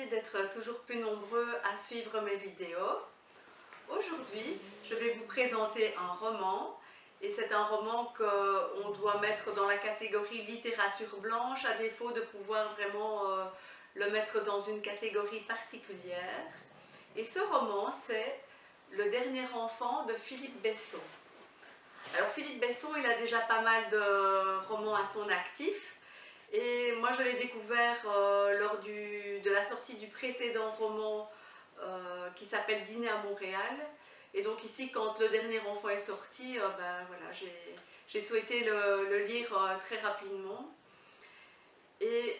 Merci d'être toujours plus nombreux à suivre mes vidéos. Aujourd'hui, je vais vous présenter un roman et c'est un roman qu'on doit mettre dans la catégorie littérature blanche à défaut de pouvoir vraiment le mettre dans une catégorie particulière. Et ce roman, c'est Le dernier enfant de Philippe Besson. Alors Philippe Besson, il a déjà pas mal de romans à son actif. Et moi, je l'ai découvert lors de la sortie du précédent roman qui s'appelle Dîner à Montréal. Et donc ici, quand Le dernier enfant est sorti, ben, voilà, j'ai souhaité le lire très rapidement. Et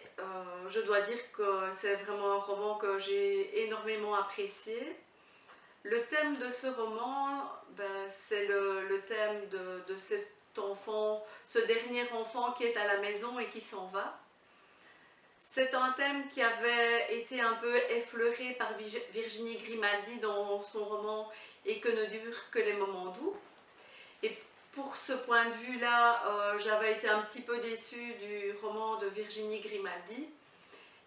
je dois dire que c'est vraiment un roman que j'ai énormément apprécié. Le thème de ce roman, ben, c'est le thème de cet enfant, ce dernier enfant qui est à la maison et qui s'en va. C'est un thème qui avait été un peu effleuré par Virginie Grimaldi dans son roman « Et que ne durent que les moments doux ». Et pour ce point de vue-là, j'avais été un petit peu déçue du roman de Virginie Grimaldi.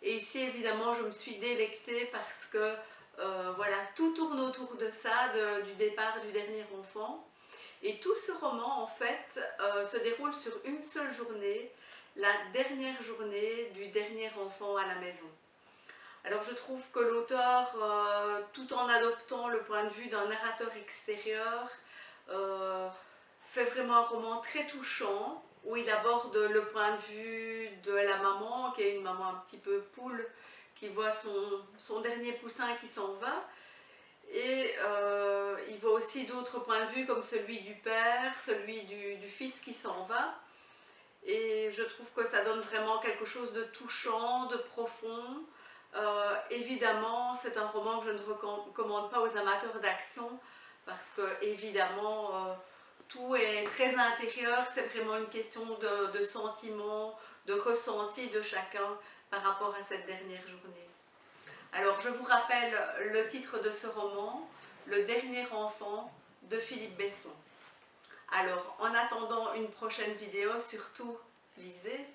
Et ici, évidemment, je me suis délectée parce que voilà, tout tourne autour de ça, du départ du dernier enfant. Et tout ce roman, en fait, se déroule sur une seule journée, la dernière journée du dernier enfant à la maison. Alors je trouve que l'auteur, tout en adoptant le point de vue d'un narrateur extérieur, fait vraiment un roman très touchant, où il aborde le point de vue de la maman, qui est une maman un petit peu poule, qui voit son dernier poussin qui s'en va. Et il voit aussi d'autres points de vue comme celui du père, celui du fils qui s'en va. Et je trouve que ça donne vraiment quelque chose de touchant, de profond. Évidemment, c'est un roman que je ne recommande pas aux amateurs d'action parce que, évidemment, tout est très intérieur. C'est vraiment une question de sentiment, de ressenti de chacun par rapport à cette dernière journée. Alors, je vous rappelle le titre de ce roman, Le dernier enfant de Philippe Besson. Alors, en attendant une prochaine vidéo, surtout, lisez.